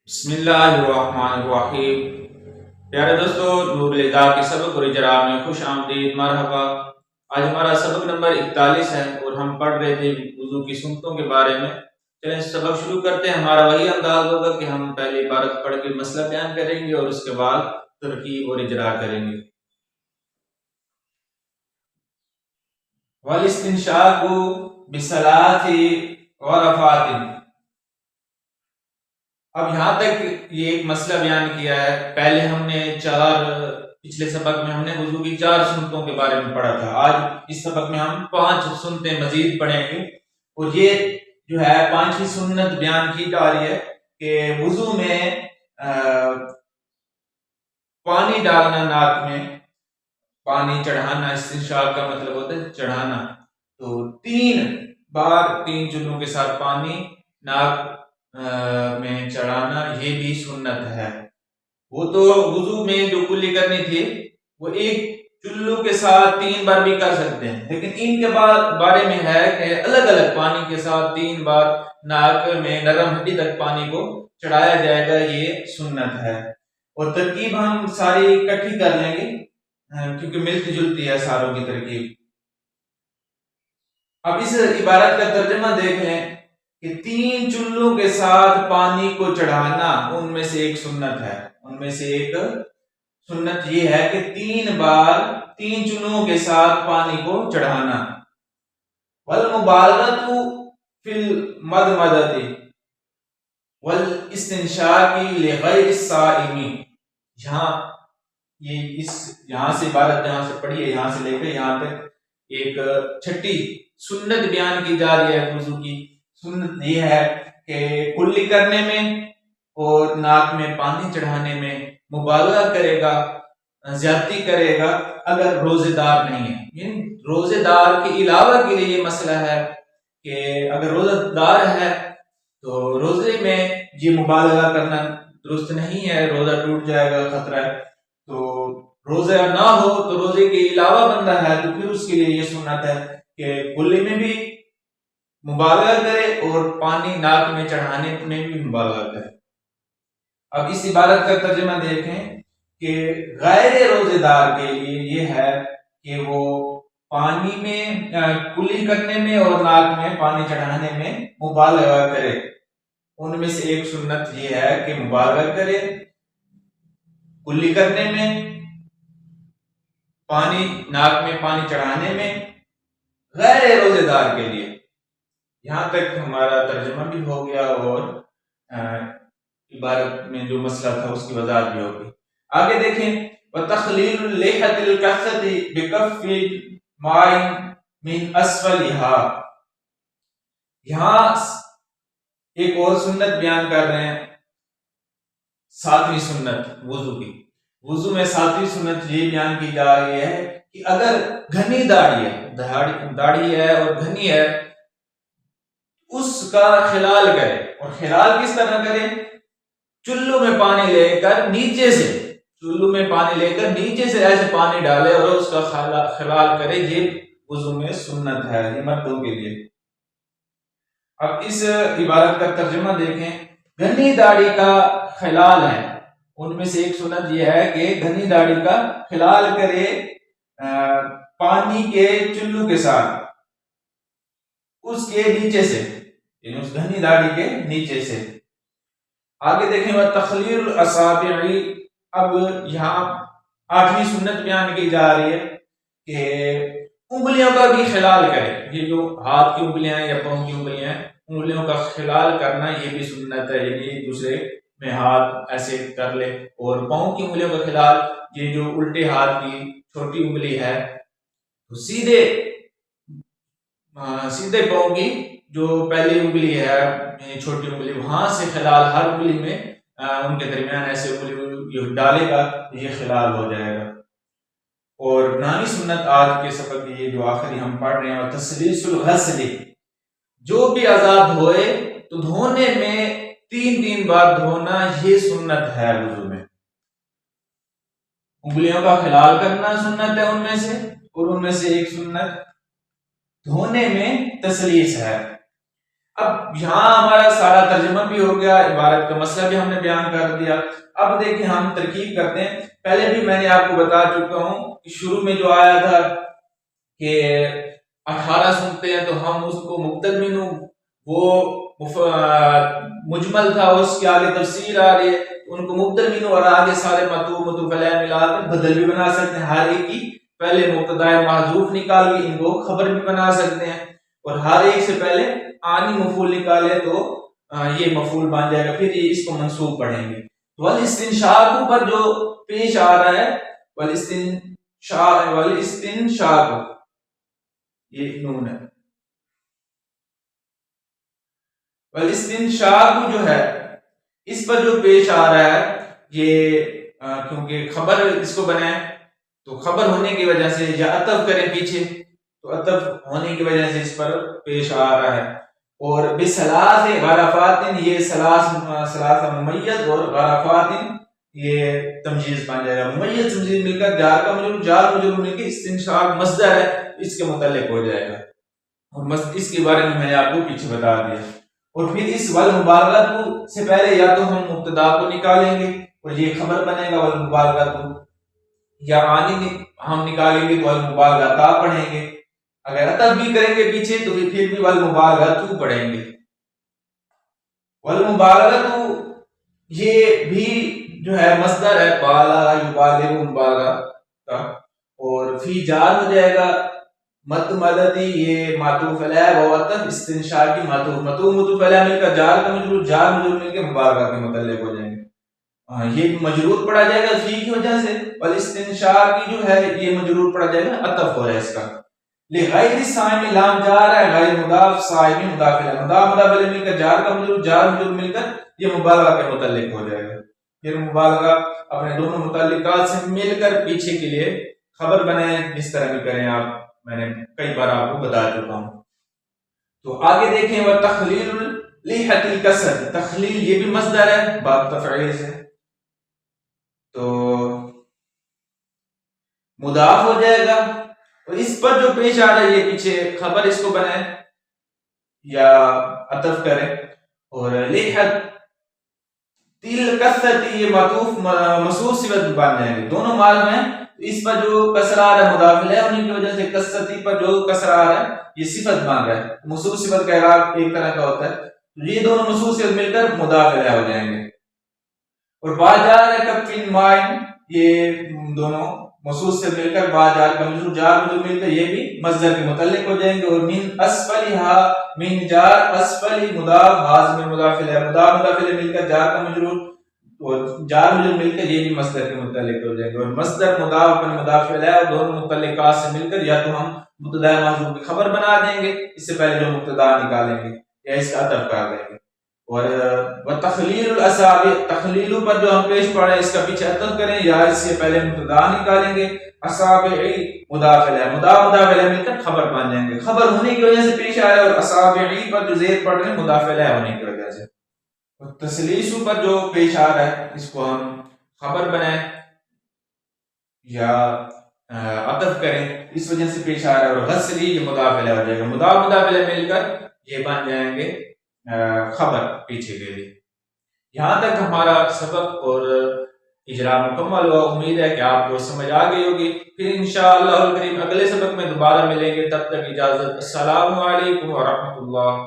بسم اللہ الرحمن الرحیم۔ پیارے دوستو، نور الہدا کے سبق اور اجرا میں خوش آمدید، مرحبا۔ آج ہمارا سبق نمبر 41 ہے اور ہم پڑھ رہے تھے وضو کی سنتوں کے بارے میں۔ چلیں سبق شروع کرتے ہیں۔ ہمارا وہی انداز ہوگا کہ ہم پہلے عبارت پڑھ کے مسئلہ بیان کریں گے اور اس کے بعد ترکیب اور اجرا کریں گے۔ والاستنشاق بثلاث غرفات۔ اب یہاں تک یہ ایک مسئلہ بیان کیا ہے۔ پہلے ہم نے پچھلے سبق میں ہم نے وضو کی 4 سنتوں کے بارے میں پڑھا تھا۔ آج اس سبق میں ہم 5 سنتیں مزید پڑھیں گے اور یہ جو ہے 5ویں سنت بیان کی جا رہی ہے کہ وضو میں پانی ڈالنا، ناک میں پانی چڑھانا، استنشاق کا مطلب ہوتا ہے چڑھانا۔ تو 3 بار 3 چلوں کے ساتھ پانی ناک میں چڑھانا، یہ بھی سنت ہے۔ وہ تو وضو میں جو کلی کرنی تھی وہ ایک چلو کے ساتھ 3 بار بھی کر سکتے ہیں، لیکن ان کے بارے میں ہے کہ الگ الگ پانی کے ساتھ 3 بار ناک میں نرم ہڈی تک پانی کو چڑھایا جائے گا، یہ سنت ہے۔ اور ترکیب ہم ساری اکٹھی کر لیں گے کیونکہ ملتی جلتی ہے ساروں کی ترکیب۔ اب اس عبارت کا ترجمہ دیکھ لیں کہ 3 چلوں کے ساتھ پانی کو چڑھانا ان میں سے ایک سنت ہے۔ ان میں سے ایک سنت یہ ہے کہ 3 بار 3 چلوں کے ساتھ پانی کو چڑھانا۔ والمبالغۃ فی المضمضۃ والاستنشاق لغیر الصائم۔ یہاں سے عبارت جہاں سے پڑھی ہے، یہاں سے لے کے یہاں تک ایک چھٹی سنت بیان کی جا رہی ہے۔ وضو کی سنت یہ ہے کہ کلی کرنے میں اور ناک میں پانی چڑھانے میں مبالغہ کرے گا، زیادتی کرے گا اگر روزے دار نہیں ہے۔ یعنی روزے دار کے علاوہ کے لیے یہ مسئلہ ہے کہ اگر روزہ دار ہے تو روزے میں یہ مبالغہ کرنا درست نہیں ہے، روزہ ٹوٹ جائے گا، خطرہ ہے۔ تو روزہ نہ ہو تو روزے کے علاوہ بندہ ہے تو پھر اس کے لیے یہ سنت ہے کہ کلی میں بھی مبالغہ کرے اور پانی ناک میں چڑھانے میں بھی مبالغہ کرے۔ اب اس عبارت کا ترجمہ دیکھیں کہ غیر روزے دار کے لیے یہ ہے کہ وہ پانی میں کلی کرنے میں اور ناک میں پانی چڑھانے میں مبالغہ کرے۔ ان میں سے ایک سنت یہ ہے کہ مبالغہ کرے کلی کرنے میں، پانی ناک میں پانی چڑھانے میں، غیر روزے دار کے لیے۔ یہاں تک ہمارا ترجمہ بھی ہو گیا اور عبارت میں جو مسئلہ تھا اس کی وضاحت بھی ہوگی۔ آگے دیکھیں وَتَخْلِيلُ اللِّحَةِ الْكَفَّةِ بِكَفِّ مَاءٍ مِنْ أَسْفَلِهَا۔ یہاں ایک اور سنت بیان کر رہے ہیں، 7ویں سنت وضو کی۔ وضو میں 7ویں سنت یہ بیان کی جا رہی ہے کہ اگر گھنی داڑھی ہے اور گھنی ہے، اس کا خلال کرے۔ اور خلال کس طرح کرے؟ چلو میں پانی لے کر نیچے سے ایسے پانی ڈالے اور اس کا خلال کرے، یہ وضو میں سنت ہے، یہ مردوں کے لیے۔ اب اس عبارت کا ترجمہ دیکھیں، گھنی داڑھی کا خلال ہے، ان میں سے ایک سنت یہ ہے کہ گھنی داڑھی کا خلال کرے پانی کے چلو کے ساتھ، اس کے نیچے سے، یعنی اس گھنی داڑھی کے نیچے سے۔ آگے دیکھیں وَتَخْلِيلُ الْأَصَابِعِ۔ اب یہاں 8ویں سنت بیان کی جا رہی ہے کہ انگلیوں کا بھی خلال کرے۔ یہ جو ہاتھ کی انگلیاں یا پاؤں کی انگلیاں ہیں، انگلیوں کا خلال کرنا یہ بھی سنت ہے، یعنی ایک دوسرے میں ہاتھ ایسے کر لے۔ اور پاؤں کی انگلیوں کا خلال، یہ جو الٹے ہاتھ کی چھوٹی انگلی ہے تو سیدھے پاؤں کی جو پہلی انگلی ہے چھوٹی انگلی، وہاں سے خلال ہر انگلی میں ان کے درمیان ایسے انگلی ڈالے گا، یہ خلال ہو جائے گا۔ اور 9ویں سنت آج کے سبق کی یہ جو آخری ہم پڑھ رہے ہیں، تسلیس الغسل، جو بھی اعضاء دھوئے تو دھونے میں 3 بار دھونا، یہ سنت ہے وضو میں۔ انگلیوں کا خلال کرنا سنت ہے ان میں سے، اور ان میں سے ایک سنت دھونے میں تسلیس ہے۔ اب یہاں ہمارا سارا ترجمہ بھی ہو گیا، عبارت کا مسئلہ بھی ہم نے بیان کر دیا. اب دیکھیں ہم ترکیب کرتے ہیں. پہلے بھی میں نے آپ کو بتا چکا ہوں کہ شروع میں جو آیا تھا کہ 18 سنتے ہیں تو ہم اس کو مبتدأ منہ وہ مجمل تھا، اس کے آگے تفسیر آ رہی ہے، ان کو مبتدأ منہ اور آگے سارے مطلوب مطلوب علیہ ملا کے بدل بھی بنا سکتے ہیں. ہر ایک کی پہلے مبتدا محذوف نکال کے ان کو خبر بھی بنا سکتے ہیں، اور ہر ایک سے پہلے آنی مفعول نکالے تو یہ مفعول بن جائے گا، پھر یہ اس کو منصوب پڑھیں گے. والاستنشاق پر جو پیش آ رہا ہے والاستنشاق یہ نون ہے. والاستنشاق جو ہے اس پر جو پیش آ رہا ہے یہ کیونکہ خبر اس کو بنائے تو خبر ہونے کی وجہ سے یا عطف کریں پیچھے تو عطف ہونے کی وجہ سے اس پر پیش آ رہا ہے. اور بثلاث غرفات یہ ثلاث ممیز اور غرفات یہ تمجیز بن جائے گا. ممیز تمجیز مل کر جار کا مجرور جار مجرور مل کے استنشاق مصدر ہے اس کے متعلق ہو جائے گا، اور اس کے بارے میں نے آپ کو پیچھے بتا دیا. اور پھر اس والمبالغہ سے پہلے یا تو ہم مبتدا کو نکالیں گے اور یہ خبر بنے گا والمبالغہ، یا آنی ہم نکالیں گے تو والمبالغہ تا پڑھیں گے. اگر عطف بھی کریں گے پیچھے تو پھر بھی والمبالغہ تو پڑھیں گے. والمبالغہ تو یہ بھی جو ہے مصدر ہے بالغ یبالغ مبالغہ کا، اور فی جار ہو جائے گا مت مددی یہ معطوف علیہ و عطف استنشاقی معطوف علیہ مل کر جار کا مجرور جار مجرور مل کے مبالغہ کے متعلق ہو جائیں گے. یہ مجرور پڑھا جائے گا فی کی وجہ سے، اور استنشاقی جو ہے یہ مجرور پڑھا جائے گا عطف ہو رہا ہے اس کا. لغیر صائم لام جار ہے غیر مضاف صائم مضاف الیہ مضاف الیہ مل کر جار کا مجرور جار مجرور مل کر یہ مبالغہ کے متعلق ہو جائے گا. یہ مبالغہ اپنے دونوں متعلقات سے مل کر پیچھے کے لیے خبر بنائیں، جس طرح بھی کریں آپ، میں نے کئی بار آپ کو بتا چکا ہوں. تو آگے دیکھیں وہ تخلیل لیحت الکسر، تخلیل یہ بھی مصدر ہے باب تفعیل سے، تو مضاف ہو جائے گا. اور اس پر جو پیش آ رہا ہے یہ پیچھے خبر اس کو بنائیں یا عطف کریں. اور لیحت تل کثرت یہ معطوف مصروف صفت بن جائیں گے، دونوں معلوم ہیں. اس پر جو کسر آ رہا ہے مضاف الیہ انہی کی وجہ سے کثرتی پر جو کسر آ رہا ہے یہ صفت بن رہا ہے. مصروف صفت کا اعراب ایک طرح کا ہوتا ہے، یہ دونوں مصروف صفت مل کر مضاف الیہ ہو جائیں گے. اور باجار کفن مائن یہ دونوں مصروف سے مل کر باجار کا مجرور جار مجرور مل کر یہ بھی مصدر کے متعلق ہو جائیں گے. اور من اسفلھا من جار اسفل مضاف حاضر مضاف الیہ مضاف الیہ مل کر جار کا مجرور اور جار مجرور مل کر یہ بھی مصدر کے متعلق ہو جائیں گے. اور مصدر مضاف پر مضاف الیہ اور دونوں متعلقات سے مل کر یا تو ہم مبتدا محذوف کی خبر بنا دیں گے اس سے پہلے جو مبتدا نکالیں گے یا اس کا عطف کر دیں گے. اور وتخلیل الاصابع تخلیل پر جو ہم پیش پڑھے اس کا پیچھے عطف کریں یا اس سے پہلے مبتدا نکالیں گے. اصابع مضاف الیہ مضاف الیہ مل کر خبر بن جائیں گے، خبر ہونے کی وجہ سے پیش آیا. اور اصابع پر جو زیر پڑھ رہے ہیں مضاف الیہ ہونے کی وجہ سے. تسلیس پر جو پیش آ رہا ہے اس کو ہم خبر بنائیں یا عطف کریں اس وجہ سے پیش آ رہا ہے. اور غسلی یہ مضاف الیہ ہو جائے گا، مضاف الیہ مل کر یہ بن جائیں گے خبر پیچھے کے لیے. یہاں تک ہمارا سبق اور اجرا مکمل ہوا. امید ہے کہ آپ کو سمجھ آ گئی ہوگی. پھر انشاءاللہ الکریم اگلے سبق میں دوبارہ ملیں گے، تب تک اجازت. السلام علیکم ورحمۃ اللہ.